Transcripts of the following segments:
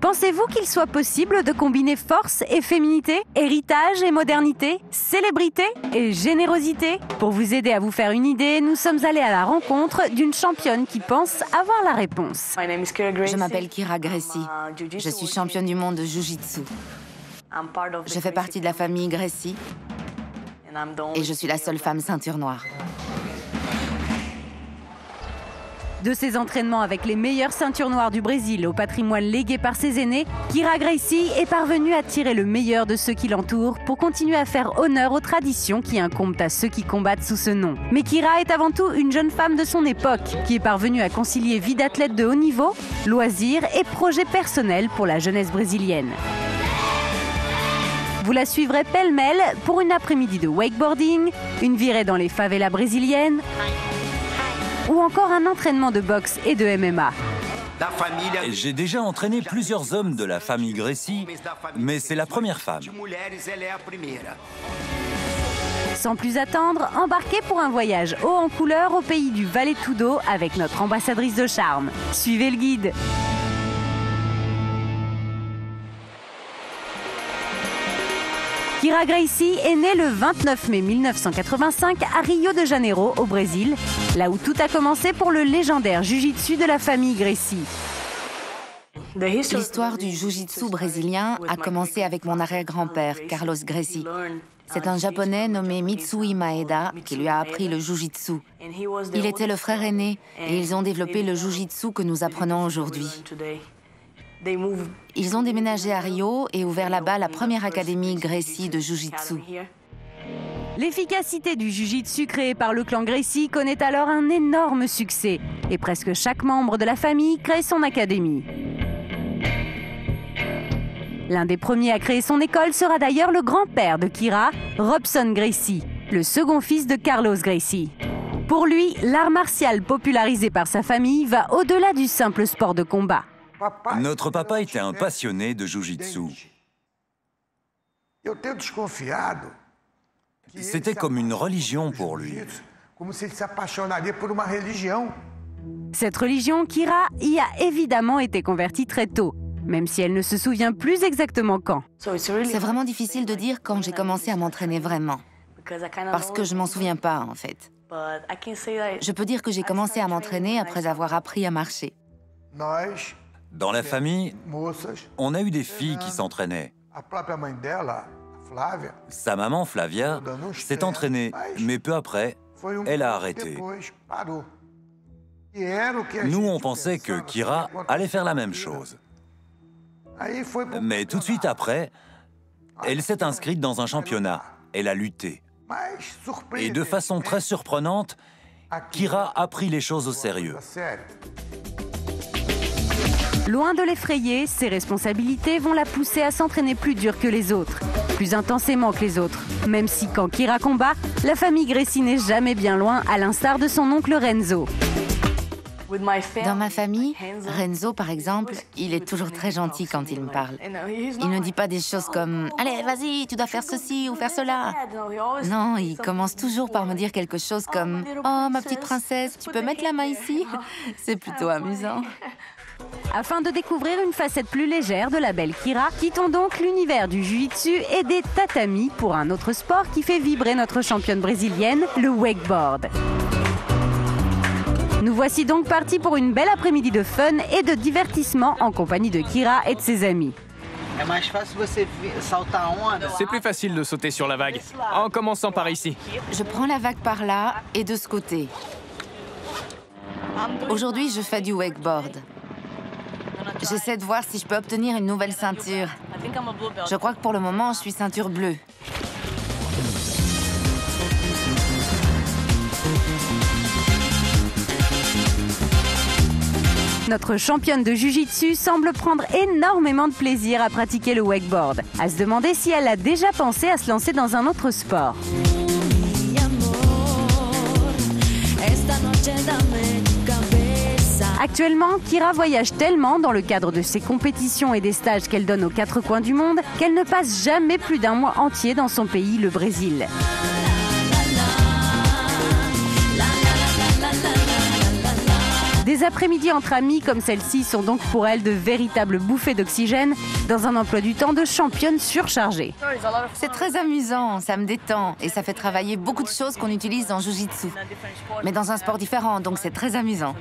Pensez-vous qu'il soit possible de combiner force et féminité, héritage et modernité, célébrité et générosité? Pour vous aider à vous faire une idée, nous sommes allés à la rencontre d'une championne qui pense avoir la réponse. Je m'appelle Kyra Gracie. Je suis championne du monde de Jiu-Jitsu. Je fais partie de la famille Gracie et je suis la seule femme ceinture noire. De ses entraînements avec les meilleures ceintures noires du Brésil au patrimoine légué par ses aînés, Kyra Gracie est parvenue à tirer le meilleur de ceux qui l'entourent pour continuer à faire honneur aux traditions qui incombent à ceux qui combattent sous ce nom. Mais Kyra est avant tout une jeune femme de son époque qui est parvenue à concilier vie d'athlète de haut niveau, loisirs et projets personnels pour la jeunesse brésilienne. Vous la suivrez pêle-mêle pour une après-midi de wakeboarding, une virée dans les favelas brésiliennes, ou encore un entraînement de boxe et de MMA. J'ai déjà entraîné plusieurs hommes de la famille Gracie, mais c'est la première femme. Sans plus attendre, embarquez pour un voyage haut en couleur au pays du Vale Tudo avec notre ambassadrice de charme. Suivez le guide. Kyra Gracie est née le 29 mai 1985 à Rio de Janeiro, au Brésil, là où tout a commencé pour le légendaire jiu-jitsu de la famille Gracie. L'histoire du jiu-jitsu brésilien a commencé avec mon arrière-grand-père, Carlos Gracie. C'est un Japonais nommé Mitsui Maeda qui lui a appris le jiu-jitsu. Il était le frère aîné et ils ont développé le jiu-jitsu que nous apprenons aujourd'hui. Ils ont déménagé à Rio et ouvert là-bas la première académie Gracie de Jiu-Jitsu. L'efficacité du Jiu-Jitsu créé par le clan Gracie connaît alors un énorme succès et presque chaque membre de la famille crée son académie. L'un des premiers à créer son école sera d'ailleurs le grand-père de Kyra, Robson Gracie, le second fils de Carlos Gracie. Pour lui, l'art martial popularisé par sa famille va au-delà du simple sport de combat. Notre papa était un passionné de Jiu-Jitsu. C'était comme une religion pour lui. Cette religion, Kyra y a évidemment été convertie très tôt, même si elle ne se souvient plus exactement quand. C'est vraiment difficile de dire quand j'ai commencé à m'entraîner vraiment, parce que je m'en souviens pas en fait. Je peux dire que j'ai commencé à m'entraîner après avoir appris à marcher. Dans la famille, on a eu des filles qui s'entraînaient. Sa maman, Flavia, s'est entraînée, mais peu après, elle a arrêté. Nous, on pensait que Kyra allait faire la même chose. Mais tout de suite après, elle s'est inscrite dans un championnat. Elle a lutté. Et de façon très surprenante, Kyra a pris les choses au sérieux. Loin de l'effrayer, ses responsabilités vont la pousser à s'entraîner plus dur que les autres, plus intensément que les autres. Même si quand Kyra combat, la famille Gracie n'est jamais bien loin, à l'instar de son oncle Renzo. Dans ma famille, Renzo, par exemple, il est toujours très gentil quand il me parle. Il ne dit pas des choses comme « Allez, vas-y, tu dois faire ceci ou faire cela ». Non, il commence toujours par me dire quelque chose comme « Oh, ma petite princesse, tu peux mettre la main ici ?» C'est plutôt amusant. Afin de découvrir une facette plus légère de la belle Kyra, quittons donc l'univers du jiu-jitsu et des tatamis pour un autre sport qui fait vibrer notre championne brésilienne, le wakeboard. Nous voici donc partis pour une belle après-midi de fun et de divertissement en compagnie de Kyra et de ses amis. C'est plus facile de sauter sur la vague, en commençant par ici. Je prends la vague par là et de ce côté. Aujourd'hui, je fais du wakeboard. J'essaie de voir si je peux obtenir une nouvelle ceinture. Je crois que pour le moment, je suis ceinture bleue. Notre championne de Jiu-Jitsu semble prendre énormément de plaisir à pratiquer le wakeboard. À se demander si elle a déjà pensé à se lancer dans un autre sport. Actuellement, Kyra voyage tellement dans le cadre de ses compétitions et des stages qu'elle donne aux quatre coins du monde qu'elle ne passe jamais plus d'un mois entier dans son pays, le Brésil. Des après-midi entre amis comme celle-ci sont donc pour elle de véritables bouffées d'oxygène dans un emploi du temps de championne surchargée. C'est très amusant, ça me détend et ça fait travailler beaucoup de choses qu'on utilise en jiu-jitsu. Mais dans un sport différent, donc c'est très amusant.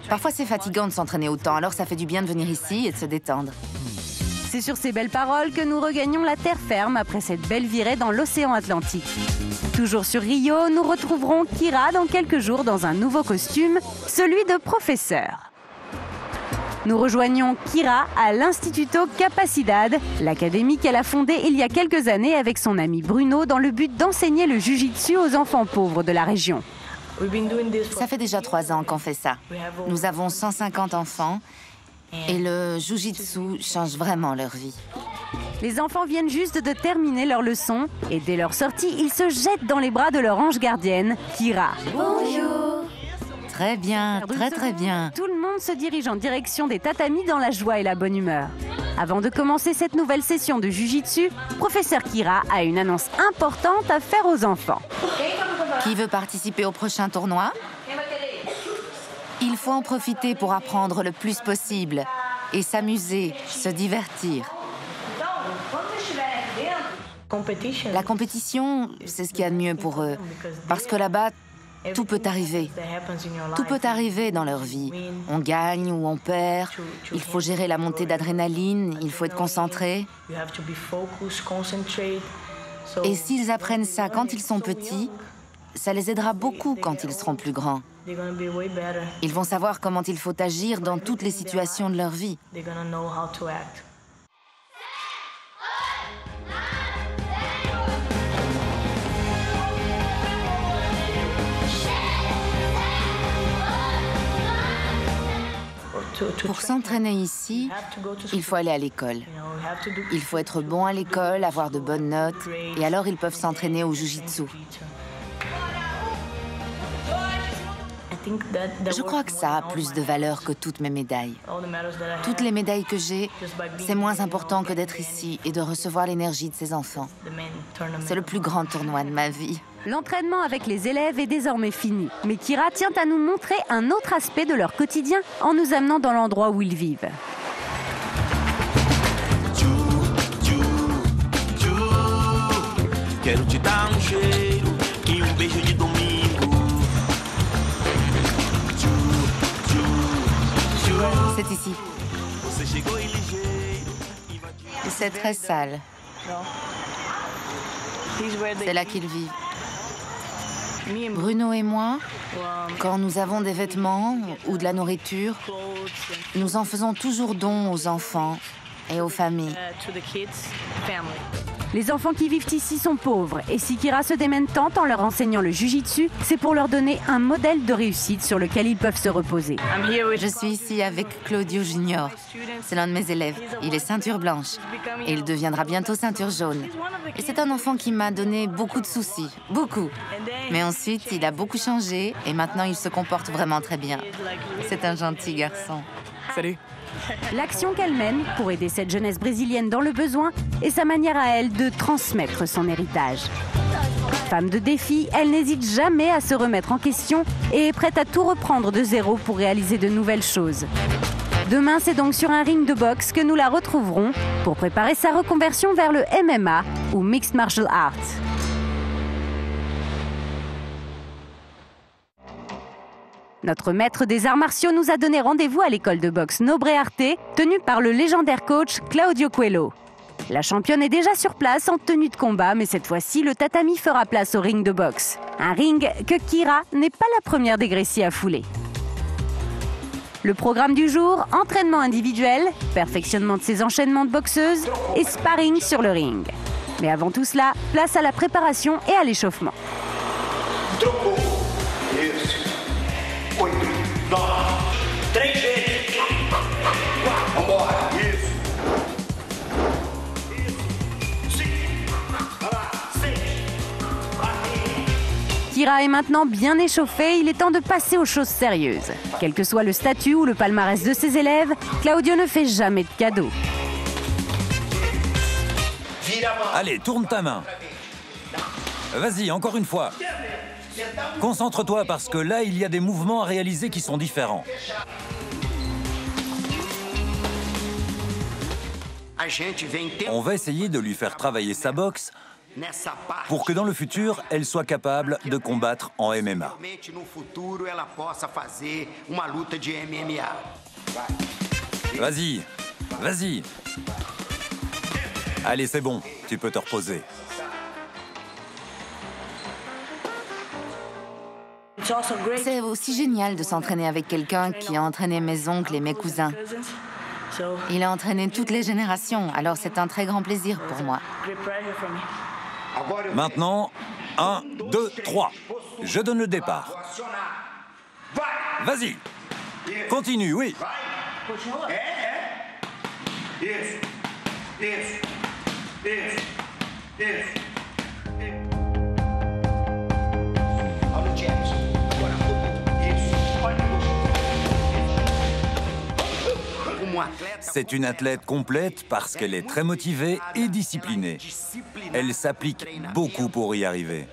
Parfois c'est fatigant de s'entraîner autant, alors ça fait du bien de venir ici et de se détendre. C'est sur ces belles paroles que nous regagnons la terre ferme après cette belle virée dans l'océan Atlantique. Toujours sur Rio, nous retrouverons Kyra dans quelques jours dans un nouveau costume, celui de professeur. Nous rejoignons Kyra à l'Instituto Capacidad, l'académie qu'elle a fondée il y a quelques années avec son ami Bruno dans le but d'enseigner le jiu-jitsu aux enfants pauvres de la région. Ça fait déjà 3 ans qu'on fait ça. Nous avons 150 enfants et le jiu-jitsu change vraiment leur vie. Les enfants viennent juste de terminer leur leçon et dès leur sortie, ils se jettent dans les bras de leur ange gardienne, Kyra. Bonjour. Très bien, très bien. Tout le monde se dirige en direction des tatamis dans la joie et la bonne humeur. Avant de commencer cette nouvelle session de Jiu-Jitsu, professeur Kyra a une annonce importante à faire aux enfants. Qui veut participer au prochain tournoi? Il faut en profiter pour apprendre le plus possible et s'amuser, se divertir. La compétition, c'est ce qu'il y a de mieux pour eux. Parce que là-bas, tout peut arriver. Tout peut arriver dans leur vie. On gagne ou on perd. Il faut gérer la montée d'adrénaline. Il faut être concentré. Et s'ils apprennent ça quand ils sont petits, ça les aidera beaucoup quand ils seront plus grands. Ils vont savoir comment il faut agir dans toutes les situations de leur vie. Pour s'entraîner ici, il faut aller à l'école. Il faut être bon à l'école, avoir de bonnes notes, et alors ils peuvent s'entraîner au jiu-jitsu. Je crois que ça a plus de valeur que toutes mes médailles. Toutes les médailles que j'ai, c'est moins important que d'être ici et de recevoir l'énergie de ces enfants. C'est le plus grand tournoi de ma vie. L'entraînement avec les élèves est désormais fini. Mais Kyra tient à nous montrer un autre aspect de leur quotidien en nous amenant dans l'endroit où ils vivent. C'est ici. C'est très sale. C'est là qu'ils vivent. Bruno et moi, quand nous avons des vêtements ou de la nourriture, nous en faisons toujours don aux enfants et aux familles. Les enfants qui vivent ici sont pauvres et si Kyra se démène tant en leur enseignant le jiu-jitsu, c'est pour leur donner un modèle de réussite sur lequel ils peuvent se reposer. Je suis ici avec Claudio Junior. C'est l'un de mes élèves. Il est ceinture blanche et il deviendra bientôt ceinture jaune. Et c'est un enfant qui m'a donné beaucoup de soucis, beaucoup. Mais ensuite, il a beaucoup changé et maintenant il se comporte vraiment très bien. C'est un gentil garçon. Salut. L'action qu'elle mène pour aider cette jeunesse brésilienne dans le besoin est sa manière à elle de transmettre son héritage. Femme de défi, elle n'hésite jamais à se remettre en question et est prête à tout reprendre de zéro pour réaliser de nouvelles choses. Demain, c'est donc sur un ring de boxe que nous la retrouverons pour préparer sa reconversion vers le MMA ou Mixed Martial Arts. Notre maître des arts martiaux nous a donné rendez-vous à l'école de boxe Nobre Arte, tenue par le légendaire coach Claudio Coelho. La championne est déjà sur place en tenue de combat, mais cette fois-ci, le tatami fera place au ring de boxe. Un ring que Kyra n'est pas la première des Grécies à fouler. Le programme du jour, entraînement individuel, perfectionnement de ses enchaînements de boxeuses et sparring sur le ring. Mais avant tout cela, place à la préparation et à l'échauffement. Kyra est maintenant bien échauffée, il est temps de passer aux choses sérieuses. Quel que soit le statut ou le palmarès de ses élèves, Claudio ne fait jamais de cadeaux. Allez, tourne ta main. Vas-y, encore une fois. Concentre-toi parce que là, il y a des mouvements à réaliser qui sont différents. On va essayer de lui faire travailler sa boxe pour que dans le futur, elle soit capable de combattre en MMA. Vas-y, vas-y. Allez, c'est bon, tu peux te reposer. C'est aussi génial de s'entraîner avec quelqu'un qui a entraîné mes oncles et mes cousins. Il a entraîné toutes les générations, alors c'est un très grand plaisir pour moi. Maintenant, 1, 2, 3. Je donne le départ. Vas-y. Continue, oui. C'est une athlète complète parce qu'elle est très motivée et disciplinée. Elle s'applique beaucoup pour y arriver.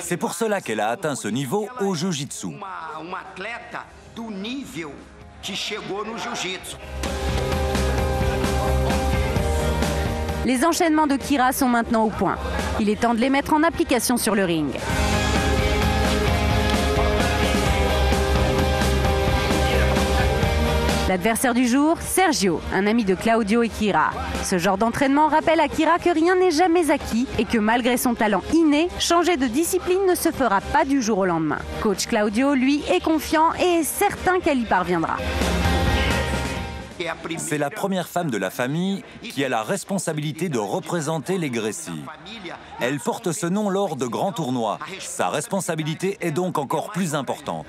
C'est pour cela qu'elle a atteint ce niveau au Jiu-Jitsu. Les enchaînements de Kira sont maintenant au point. Il est temps de les mettre en application sur le ring. L'adversaire du jour, Sergio, un ami de Claudio et Kira. Ce genre d'entraînement rappelle à Kira que rien n'est jamais acquis et que malgré son talent inné, changer de discipline ne se fera pas du jour au lendemain. Coach Claudio, lui, est confiant et est certain qu'elle y parviendra. C'est la première femme de la famille qui a la responsabilité de représenter les Gracie. Elle porte ce nom lors de grands tournois. Sa responsabilité est donc encore plus importante.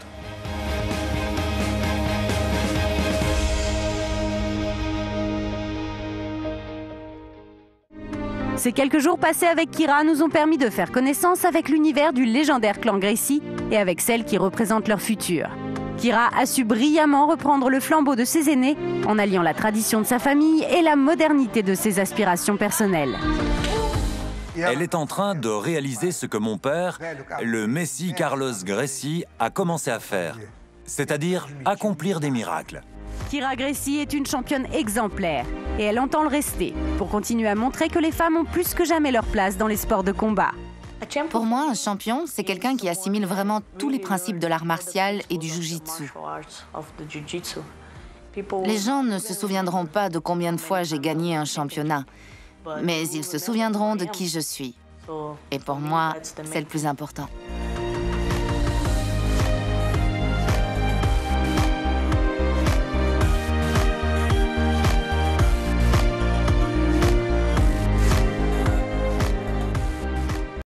Ces quelques jours passés avec Kira nous ont permis de faire connaissance avec l'univers du légendaire clan Gracie et avec celle qui représente leur futur. Kira a su brillamment reprendre le flambeau de ses aînés en alliant la tradition de sa famille et la modernité de ses aspirations personnelles. Elle est en train de réaliser ce que mon père, le Messi Carlos Gracie, a commencé à faire, c'est-à-dire accomplir des miracles. Kira Gracie est une championne exemplaire et elle entend le rester pour continuer à montrer que les femmes ont plus que jamais leur place dans les sports de combat. Pour moi, un champion, c'est quelqu'un qui assimile vraiment tous les principes de l'art martial et du jiu-jitsu. Les gens ne se souviendront pas de combien de fois j'ai gagné un championnat, mais ils se souviendront de qui je suis. Et pour moi, c'est le plus important.